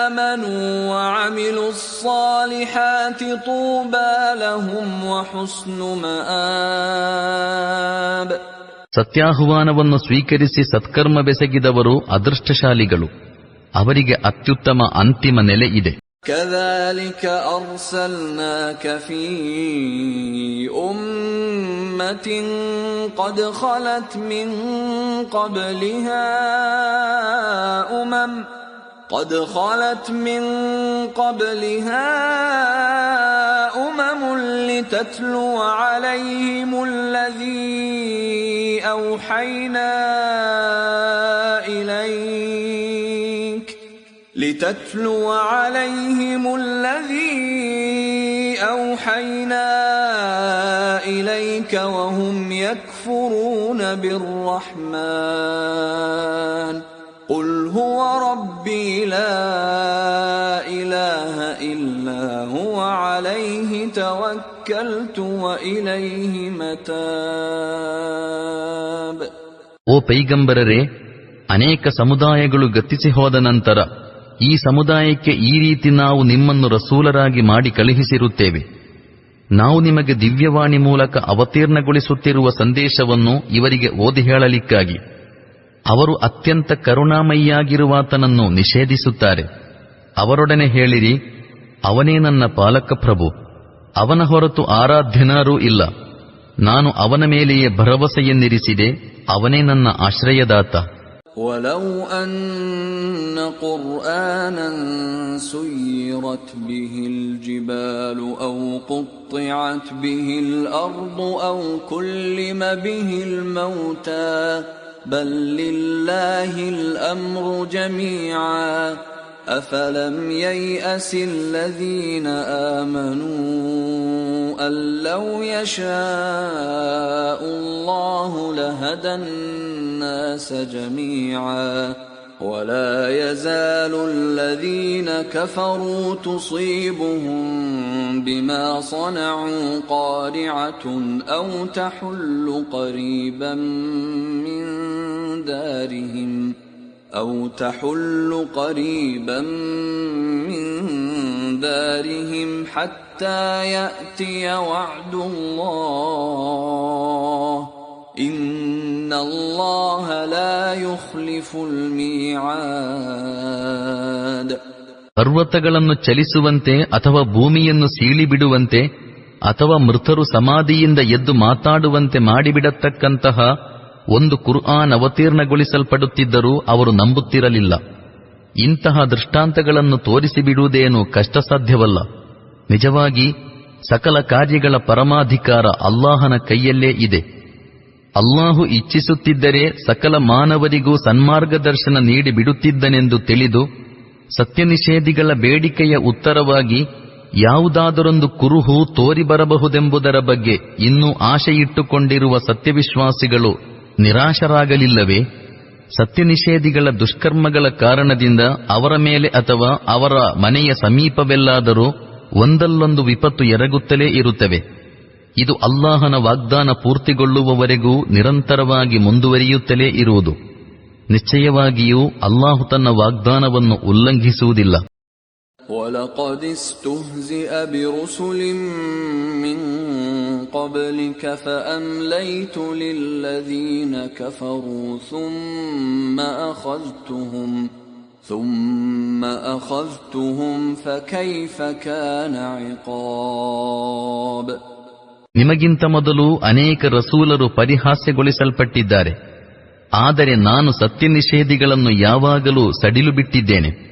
آمنوا وعملوا الصالحات طوبى لهم وحسن مآب. ಸತ್ಯಾಹ್ವಾನವನ್ನು ಸ್ವೀಕರಿಸಿ ಸತ್ಕರ್ಮ ಬೆಸಗಿದವರು ಅದೃಷ್ಟಶಾಲಿಗಳು, ಅವರಿಗೆ ಅತ್ಯುತ್ತಮ ಅಂತಿಮ ನೆಲೆ ಇದೆ. كذلك أرسلناك في أمة قد خلت من قبلها أمم لتتلو عليهم الذي أوحينا إليك وهم يكفرون بالرحمن قل هو ربي لا إله إلا هو عليه توكلت وإليه متاب. ಓ ಪೈಗಂಬರರೇ, ಅನೇಕ ಸಮುದಾಯಗಳು ಗತಿಸಿ ಹೋದ ನಂತರ ಈ ಸಮುದಾಯಕ್ಕೆ ಈ ರೀತಿ ನಾವು ನಿಮ್ಮನ್ನು ರಸೂಲರಾಗಿ ಮಾಡಿ ಕಳುಹಿಸಿರುತ್ತೇವೆ. ನಾವು ನಿಮಗೆ ದಿವ್ಯವಾಣಿ ಮೂಲಕ ಅವತೀರ್ಣಗೊಳಿಸುತ್ತಿರುವ ಸಂದೇಶವನ್ನು ಇವರಿಗೆ ಓದಿ ಹೇಳಲಿಕ್ಕಾಗಿ. ಅವರು ಅತ್ಯಂತ ಕರುಣಾಮಯಿಯಾಗಿರುವಾತನನ್ನು ನಿಷೇಧಿಸುತ್ತಾರೆ. ಅವರೊಡನೆ ಹೇಳಿರಿ, ಅವನೇ ನನ್ನ ಪಾಲಕ ಪ್ರಭು, ಅವನ ಹೊರತು ಆರಾಧ್ಯನಾರೂ ಇಲ್ಲ. ನಾನು ಅವನ ಮೇಲೆಯೇ ಭರವಸೆಯನ್ನಿರಿಸಿದೆ, ಅವನೇ ನನ್ನ ಆಶ್ರಯದಾತ. ولو أن قرآنا سيرت به الجبال أو قطعت به الأرض أو كلم به الموتى بل لله الأمر جميعا أفلم ييأس الذين آمنوا أن لو يشاء الله لهدى الناس جميعا ولا يزال الذين كفروا تصيبهم بما صنعوا قارعة أو تحل قريبا من دارهم حتى يأتي وعد الله إن الله لا يخلف الميعاد. ಪರ್ವತಗಳನ್ನು ಚಲಿಸುವಂತೆ ಅಥವಾ ಭೂಮಿಯನ್ನು ಸೀಳಿಬಿಡುವಂತೆ ಅಥವಾ ಮೃತರು ಸಮಾಧಿಯಿಂದ ಎದ್ದು ಮಾತಾಡುವಂತೆ ಮಾಡಿಬಿಡತಕ್ಕಂತಹ ಒಂದು ಕುರ್ಆನ್ ಅವತೀರ್ಣಗೊಳಿಸಲ್ಪಡುತ್ತಿದ್ದರೂ ಅವರು ನಂಬುತ್ತಿರಲಿಲ್ಲ. ಇಂತಹ ದೃಷ್ಟಾಂತಗಳನ್ನು ತೋರಿಸಿಬಿಡುವುದೇನು ಕಷ್ಟಸಾಧ್ಯವಲ್ಲ. ನಿಜವಾಗಿ ಸಕಲ ಕಾರ್ಯಗಳ ಪರಮಾಧಿಕಾರ ಅಲ್ಲಾಹನ ಕೈಯಲ್ಲೇ ಇದೆ. ಅಲ್ಲಾಹು ಇಚ್ಛಿಸುತ್ತಿದ್ದರೆ ಸಕಲ ಮಾನವರಿಗೂ ಸನ್ಮಾರ್ಗದರ್ಶನ ನೀಡಿಬಿಡುತ್ತಿದ್ದನೆಂದು ತಿಳಿದು ಸತ್ಯನಿಷೇಧಿಗಳ ಬೇಡಿಕೆಯ ಉತ್ತರವಾಗಿ ಯಾವುದಾದರೊಂದು ಕುರುಹು ತೋರಿಬರಬಹುದೆಂಬುದರ ಬಗ್ಗೆ ಇನ್ನೂ ಆಶೆಯಿಟ್ಟುಕೊಂಡಿರುವ ಸತ್ಯವಿಶ್ವಾಸಿಗಳು ನಿರಾಶರಾಗಲಿಲ್ಲವೇ? ಸತ್ಯನಿಷೇಧಿಗಳ ದುಷ್ಕರ್ಮಗಳ ಕಾರಣದಿಂದ ಅವರ ಮೇಲೆ ಅಥವಾ ಅವರ ಮನೆಯ ಸಮೀಪವೆಲ್ಲಾದರೂ ಒಂದಲ್ಲೊಂದು ವಿಪತ್ತು ಎರಗುತ್ತಲೇ ಇರುತ್ತವೆ. ಇದು ಅಲ್ಲಾಹನ ವಾಗ್ದಾನ ಪೂರ್ತಿಗೊಳ್ಳುವವರೆಗೂ ನಿರಂತರವಾಗಿ ಮುಂದುವರಿಯುತ್ತಲೇ ಇರುವುದು. ನಿಶ್ಚಯವಾಗಿಯೂ ಅಲ್ಲಾಹು ತನ್ನ ವಾಗ್ದಾನವನ್ನು ಉಲ್ಲಂಘಿಸುವುದಿಲ್ಲ. وَلَقَدِ اسْتُهْزِئَ بِرُسُلٍ مِّن قَبْلِكَ فَأَمْلَيْتُ لِلَّذِينَ كَفَرُوا ثُمَّ أَخَذْتُهُمْ فَكَيْفَ كَانَ عِقَابِ. ನಿಮಗಿಂತ ಮೊದಲು ಅನೇಕ ರಸೂಲರು ಪರಿಹಾಸ್ಯಗೊಳಿಸಲ್ಪಟ್ಟಿದ್ದಾರೆ. ಆದರೆ ನಾನು ಸತ್ಯನಿಷೇಧಿಗಳನ್ನು ಯಾವಾಗಲೂ ಸಡಿಲು ಬಿಟ್ಟಿದ್ದೇನೆ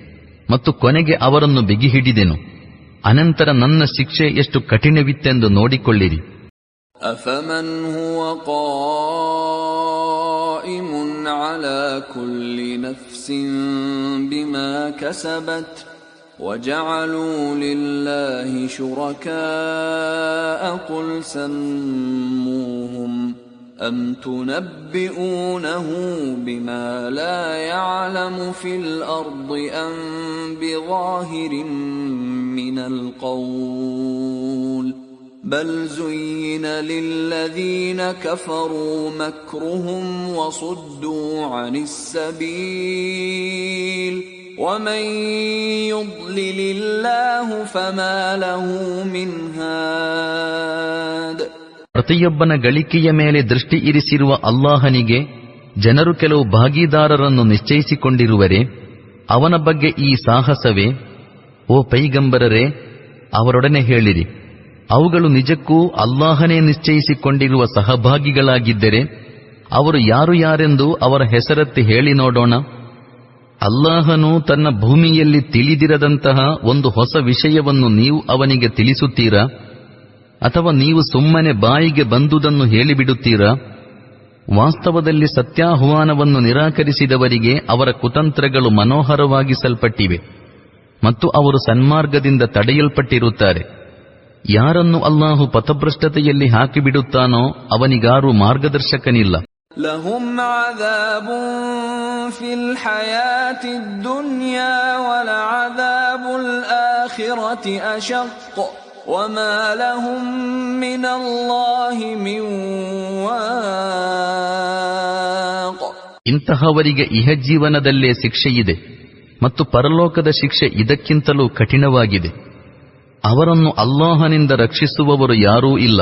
ಮತ್ತು ಕೊನೆಗೆ ಅವರನ್ನು ಬಿಗಿಹಿಡಿದೆನು. ಅನಂತರ ನನ್ನ ಶಿಕ್ಷೆ ಎಷ್ಟು ಕಠಿಣವಿತ್ತೆಂದು ನೋಡಿಕೊಳ್ಳಿರಿ. ಅಫಮನ್ ಹುವ ಕಾಯಿಮುನ್ ಅಲಾ ಕುಲ್ಲಿ ನಫ್ಸಿನ್ ಬಿಮಾ ಕಸಬತ್ وجعلوا لله شركاء قل سموهم أم تنبئونه بما لا يعلم في الأرض أم بظاهر من القول بل زين للذين كفروا مكرهم وصدوا عن السبيل ومن يضلل الله فما له من هاد. ಪ್ರತಿಯೊಬ್ಬನ ಗಳಿಕೆಯ ಮೇಲೆ ದೃಷ್ಟಿ ಇರಿಸಿರುವ ಅಲ್ಲಾಹನಿಗೆ ಜನರು ಕೆಲವು ಭಾಗೀದಾರರನ್ನು ನಿಶ್ಚಯಿಸಿಕೊಂಡಿರುವರೆ ಅವನ ಬಗ್ಗೆ ಈ ಸಾಹಸವೇ? ಓ ಪೈಗಂಬರರೇ, ಅವರೊಡನೆ ಹೇಳಿರಿ, ಅವುಗಳು ನಿಜಕ್ಕೂ ಅಲ್ಲಾಹನೇ ನಿಶ್ಚಯಿಸಿಕೊಂಡಿರುವ ಸಹಭಾಗಿಗಳಾಗಿದ್ದರೆ ಅವರು ಯಾರು ಯಾರೆಂದು ಅವರ ಹೆಸರೆತ್ತಿ ಹೇಳಿ ನೋಡೋಣ. ಅಲ್ಲಾಹನು ತನ್ನ ಭೂಮಿಯಲ್ಲಿ ತಿಳಿದಿರದಂತಹ ಒಂದು ಹೊಸ ವಿಷಯವನ್ನು ನೀವು ಅವನಿಗೆ ತಿಳಿಸುತ್ತೀರಾ? ಅಥವಾ ನೀವು ಸುಮ್ಮನೆ ಬಾಯಿಗೆ ಬಂದುದನ್ನು ಹೇಳಿಬಿಡುತ್ತೀರಾ? ವಾಸ್ತವದಲ್ಲಿ ಸತ್ಯಾಹ್ವಾನವನ್ನು ನಿರಾಕರಿಸಿದವರಿಗೆ ಅವರ ಕುತಂತ್ರಗಳು ಮನೋಹರವಾಗಿಸಲ್ಪಟ್ಟಿವೆ ಮತ್ತು ಅವರು ಸನ್ಮಾರ್ಗದಿಂದ ತಡೆಯಲ್ಪಟ್ಟಿರುತ್ತಾರೆ. ಯಾರನ್ನು ಅಲ್ಲಾಹು ಪಥಭ್ರಷ್ಟತೆಯಲ್ಲಿ ಹಾಕಿಬಿಡುತ್ತಾನೋ ಅವನಿಗಾರೂ ಮಾರ್ಗದರ್ಶಕನಿಲ್ಲ. ಲಹುಂ ಅದಾಬುನ್ ಫಿಲ್ ಹಯಾತಿದ್ ದುನ್ಯಾ ವಲಅದಾಬುಲ್ ಆಖಿರತಿ ಅಶಕ್ ವಮಾ ಲಹುಂ ಮಿನಲ್ಲಾಹಿ ಮಿನ್ ವಾಕ್. ಇಂತಹವರಿಗೆ ಇಹಜೀವನದಲ್ಲೇ ಶಿಕ್ಷೆಯಿದೆ ಮತ್ತು ಪರಲೋಕದ ಶಿಕ್ಷೆ ಇದಕ್ಕಿಂತಲೂ ಕಠಿಣವಾಗಿದೆ. ಅವರನ್ನು ಅಲ್ಲಾಹನಿಂದ ರಕ್ಷಿಸುವವರು ಯಾರೂ ಇಲ್ಲ.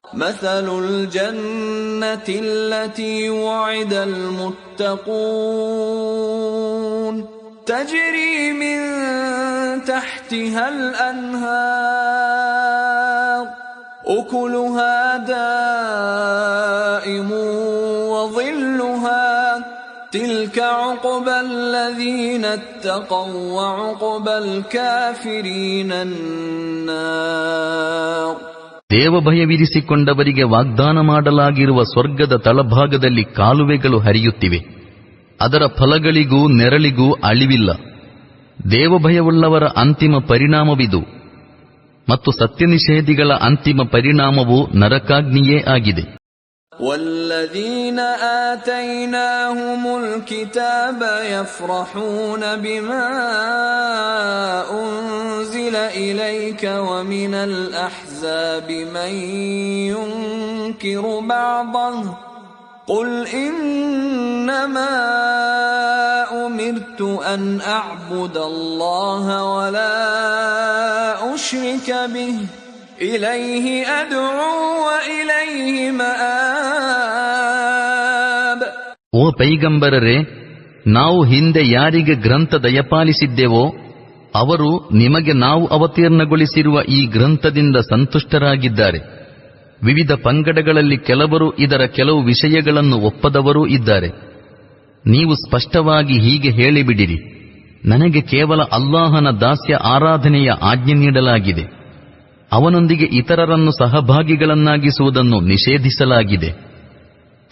ಮಸಲುಲ್ ಜನ್ನತಿ ಅಲ್ಲತಿ ವಅದಲ್ ಮುತ್ತಖೂನ್ ತಜ್ರಿ ಮಿನ್ ತಹ್ತಿಹಲ್ ಅನ್ಹಾರ್ ಉಕುಲುಹಾ ದಾಯಿಮುನ್ ವظಿಲ್ಲುಹಾ ತಿಲ್ಕ تلك عقبى الذين اتقوا وعقبى الكافرين النار. ದೇವಭಯವಿರಿಸಿಕೊಂಡವರಿಗೆ ವಾಗ್ದಾನ ಮಾಡಲಾಗಿರುವ ಸ್ವರ್ಗದ ತಳಭಾಗದಲ್ಲಿ ಕಾಲುವೆಗಳು ಹರಿಯುತ್ತಿವೆ. ಅದರ ಫಲಗಳಿಗೂ ನೆರಳಿಗೂ ಅಳಿವಿಲ್ಲ. ದೇವಭಯವುಳ್ಳವರ ಅಂತಿಮ ಪರಿಣಾಮವಿದು, ಮತ್ತು ಸತ್ಯನಿಷೇಧಿಗಳ ಅಂತಿಮ ಪರಿಣಾಮವು ನರಕಾಗ್ನಿಯೇ ಆಗಿದೆ. والذين آتيناهم الكتاب يفرحون بما أنزل إليك ومن الأحزاب من ينكر بعضه قل إنما أمرت أن أعبد الله ولا أشرك به إليه أدعو وإليه مآب. ಓ ಪೈಗಂಬರರೇ, ನಾವು ಹಿಂದೆ ಯಾರಿಗೆ ಗ್ರಂಥ ದಯಪಾಲಿಸಿದ್ದೆವೋ ಅವರು ನಿಮಗೆ ನಾವು ಅವತೀರ್ಣಗೊಳಿಸಿರುವ ಈ ಗ್ರಂಥದಿಂದ ಸಂತುಷ್ಟರಾಗಿದ್ದಾರೆ. ವಿವಿಧ ಪಂಗಡಗಳಲ್ಲಿ ಕೆಲವರು ಇದರ ಕೆಲವು ವಿಷಯಗಳನ್ನು ಒಪ್ಪದವರೂ ಇದ್ದಾರೆ. ನೀವು ಸ್ಪಷ್ಟವಾಗಿ ಹೀಗೆ ಹೇಳಿಬಿಡಿರಿ, ನನಗೆ ಕೇವಲ ಅಲ್ಲಾಹನ ದಾಸ್ಯ ಆರಾಧನೆಯ ಆಜ್ಞೆ ನೀಡಲಾಗಿದೆ. ಅವನೊಂದಿಗೆ ಇತರರನ್ನು ಸಹಭಾಗಿಗಳನ್ನಾಗಿಸುವುದನ್ನು ನಿಷೇಧಿಸಲಾಗಿದೆ.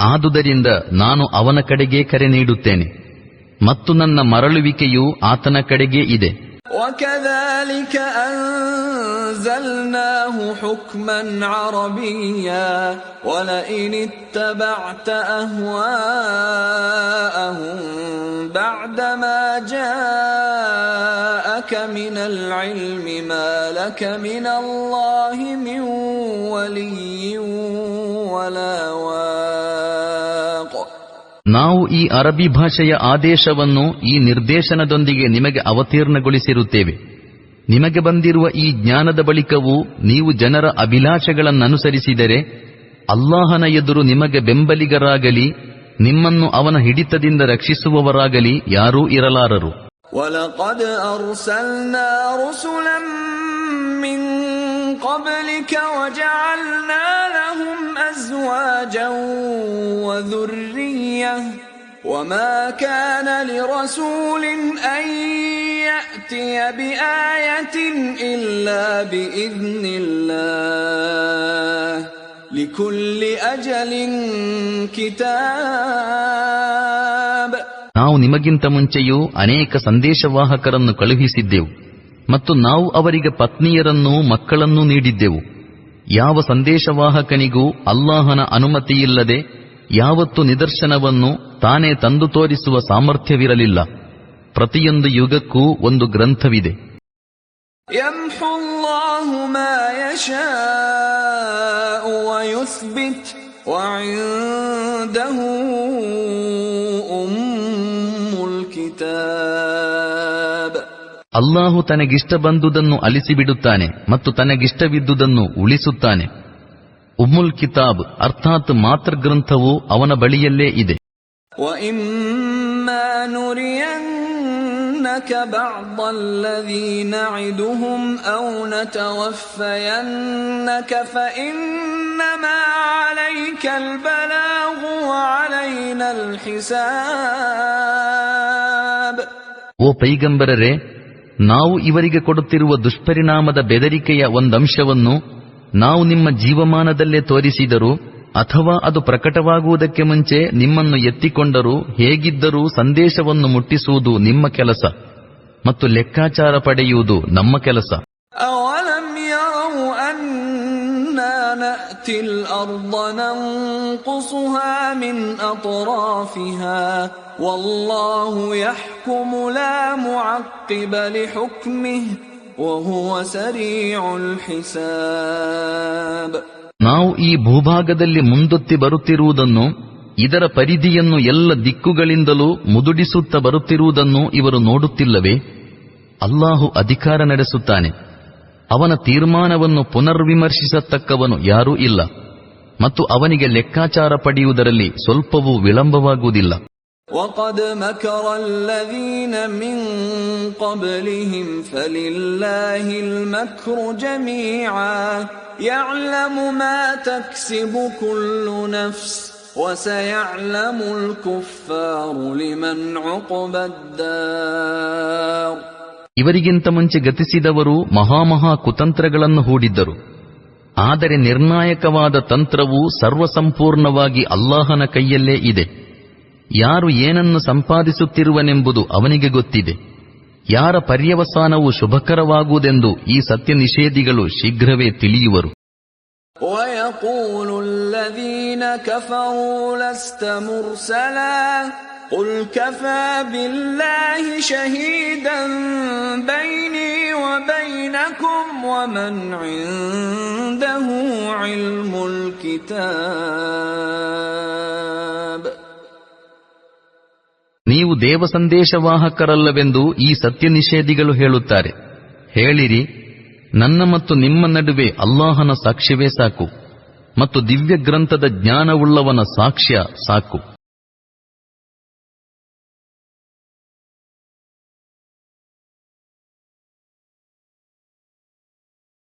ಆದುದರಿಂದ ನಾನು ಅವನ ಕಡೆಗೇ ಕರೆ ನೀಡುತ್ತೇನೆ ಮತ್ತು ನನ್ನ ಮರಳುವಿಕೆಯೂ ಆತನ ಕಡೆಗೇ ಇದೆ. وَكَذَلِكَ أَنزَلْنَاهُ حُكْمًا عَرَبِيًّا وَلَئِنِ اتَّبَعْتَ أَهْوَاءَهُمْ بَعْدَمَا جَاءَكَ مِنَ الْعِلْمِ مَا لَكَ مِنَ اللَّهِ مِنْ وَلِيٍّ وَلَا وَاقٍ. ನಾವು ಈ ಅರಬಿ ಭಾಷೆಯ ಆದೇಶವನ್ನು ಈ ನಿರ್ದೇಶನದೊಂದಿಗೆ ನಿಮಗೆ ಅವತೀರ್ಣಗೊಳಿಸಿರುತ್ತೇವೆ. ನಿಮಗೆ ಬಂದಿರುವ ಈ ಜ್ಞಾನದ ಬಳಿಕವೂ ನೀವು ಜನರ ಅಭಿಲಾಷೆಗಳನ್ನನುಸರಿಸಿದರೆ ಅಲ್ಲಾಹನ ಎದುರು ನಿಮಗೆ ಬೆಂಬಲಿಗರಾಗಲಿ ನಿಮ್ಮನ್ನು ಅವನ ಹಿಡಿತದಿಂದ ರಕ್ಷಿಸುವವರಾಗಲಿ ಯಾರೂ ಇರಲಾರರು. وَلَقَدْ أَرْسَلْنَا رُسُلًا مِّن قَبْلِكَ وَجَعَلْنَا لَهُمْ أَزْوَاجًا وَذُرِّيَّةً وَمَا كَانَ لِرَسُولٍ أَن يَأْتِيَ بِآيَةٍ إِلَّا بِإِذْنِ اللَّهِ لِكُلِّ أَجَلٍ كِتَابٌ. ನಾವು ನಿಮಗಿಂತ ಮುಂಚೆಯೂ ಅನೇಕ ಸಂದೇಶವಾಹಕರನ್ನು ಕಳುಹಿಸಿದ್ದೆವು ಮತ್ತು ನಾವು ಅವರಿಗೆ ಪತ್ನಿಯರನ್ನೂ ಮಕ್ಕಳನ್ನೂ ನೀಡಿದ್ದೆವು. ಯಾವ ಸಂದೇಶವಾಹಕನಿಗೂ ಅಲ್ಲಾಹನ ಅನುಮತಿಯಿಲ್ಲದೆ ಯಾವತ್ತು ನಿದರ್ಶನವನ್ನು ತಾನೇ ತಂದು ತೋರಿಸುವ ಸಾಮರ್ಥ್ಯವಿರಲಿಲ್ಲ. ಪ್ರತಿಯೊಂದು ಯುಗಕ್ಕೂ ಒಂದು ಗ್ರಂಥವಿದೆ. ಯಮ್ಹು ಅಲ್ಲಾಹು ಮಾ ಯಶಾಉ ವಯುಸ್ಬಿತ್ ವಇಂದಹು ಉಮ್ಮುಲ್ ಕಿತಾಬ್. ಅಲ್ಲಾಹು ತನಗಿಷ್ಟ ಬಂದುದನ್ನು ಅಲಿಸಿಬಿಡುತ್ತಾನೆ ಮತ್ತು ತನಗಿಷ್ಟವಿದ್ದುದನ್ನು ಉಳಿಸುತ್ತಾನೆ. ಉಮ್ಮುಲ್ ಕಿತಾಬ್ ಅರ್ಥಾತ್ ಮಾತೃಗ್ರಂಥವು ಅವನ ಬಳಿಯಲ್ಲೇ ಇದೆ. وَإِمَّا نُرِيَنَّكَ بَعْضَ الَّذِي نَعِدُهُمْ أَوْ نَتَوَفَّيَنَّكَ فَإِنَّمَا عَلَيْكَ الْبَلَاغُ وَعَلَيْنَا الْحِسَابُ. ಓ ಪೈಗಂಬರರೇ, ನಾವು ಇವರಿಗೆ ಕೊಡುತ್ತಿರುವ ದುಷ್ಪರಿಣಾಮದ ಬೆದರಿಕೆಯ ಒಂದಂಶವನ್ನು ನಾವು ನಿಮ್ಮ ಜೀವಮಾನದಲ್ಲೇ ತೋರಿಸಿದರೂ ಅಥವಾ ಅದು ಪ್ರಕಟವಾಗುವುದಕ್ಕೆ ಮುಂಚೆ ನಿಮ್ಮನ್ನು ಎತ್ತಿಕೊಂಡರೂ ಹೇಗಿದ್ದರೂ ಸಂದೇಶವನ್ನು ಮುಟ್ಟಿಸುವುದು ನಿಮ್ಮ ಕೆಲಸ ಮತ್ತು ಲೆಕ್ಕಾಚಾರ ಪಡೆಯುವುದು ನಮ್ಮ ಕೆಲಸ. أَوَلَمْ يَرَوْا أَنَّا نَأْتِي الْأَرْضَ نَنقُصُهَا مِنْ أَطْرَافِهَا وَاللَّهُ يَحْكُمُ لَا مُعَقِّبَ لِحُكْمِهِ وَهُوَ سَرِيعُ الْحِسَابِ. ನಾವು ಈ ಭೂಭಾಗದಲ್ಲಿ ಮುಂದೊತ್ತಿ ಬರುತ್ತಿರುವುದನ್ನು, ಇದರ ಪರಿಧಿಯನ್ನು ಎಲ್ಲ ದಿಕ್ಕುಗಳಿಂದಲೂ ಮುದುಡಿಸುತ್ತಾ ಬರುತ್ತಿರುವುದನ್ನು ಇವರು ನೋಡುತ್ತಿಲ್ಲವೇ? ಅಲ್ಲಾಹು ಅಧಿಕಾರ ನಡೆಸುತ್ತಾನೆ. ಅವನ ತೀರ್ಮಾನವನ್ನು ಪುನರ್ವಿಮರ್ಶಿಸತಕ್ಕವನು ಯಾರೂ ಇಲ್ಲ ಮತ್ತು ಅವನಿಗೆ ಲೆಕ್ಕಾಚಾರ ಪಡೆಯುವುದರಲ್ಲಿ ಸ್ವಲ್ಪವೂ ವಿಳಂಬವಾಗುವುದಿಲ್ಲ. وَقَدْ مَكَرَ الَّذِينَ مِنْ قَبْلِهِمْ فَلِلَّهِ الْمَكْرُ جَمِيعًا يَعْلَمُ مَا تَكْسِبُ كُلُّ نَفْسٍ وسيعلم الكفار لمن عقبى الدار. ಇವರಿಗಿಂತ ಮುಂಚೆ ಗತಿಸಿದವರು ಮಹಾಮಹಾ ಕುತಂತ್ರಗಳನ್ನು ಹೂಡಿದ್ದರು. ಆದರೆ ನಿರ್ಣಾಯಕವಾದ ತಂತ್ರವು ಸರ್ವಸಂಪೂರ್ಣವಾಗಿ ಅಲ್ಲಾಹನ ಕೈಯಲ್ಲೇ ಇದೆ. ಯಾರು ಏನನ್ನು ಸಂಪಾದಿಸುತ್ತಿರುವನೆಂಬುದು ಅವನಿಗೆ ಗೊತ್ತಿದೆ. ಯಾರ ಪರ್ಯವಸಾನವು ಶುಭಕರವಾಗುವುದೆಂದು ಈ ಸತ್ಯ ನಿಷೇಧಿಗಳು ಶೀಘ್ರವೇ ತಿಳಿಯುವರು. وَيَقُولُ الَّذِينَ كَفَرُوا لَسْتَ مُرْسَلًا قُلْ كَفَى بِاللَّهِ شَهِيدًا بَيْنِي وَبَيْنَكُمْ وَمَنْ عِندَهُ عِلْمُ الْكِتَابِ. ನೀವು ದೇವಸಂದೇಶವಾಹಕರಲ್ಲವೆಂದು ಈ ಸತ್ಯ ನಿಷೇಧಿಗಳು ಹೇಳುತ್ತಾರೆ. ಹೇಳಿರಿ, ನನ್ನ ಮತ್ತು ನಿಮ್ಮ ನಡುವೆ ಅಲ್ಲಾಹನ ಸಾಕ್ಷ್ಯವೇ ಸಾಕು, ಮತ್ತು ದಿವ್ಯ ಗ್ರಂಥದ ಜ್ಞಾನವುಳ್ಳವನ ಸಾಕ್ಷ್ಯ ಸಾಕು.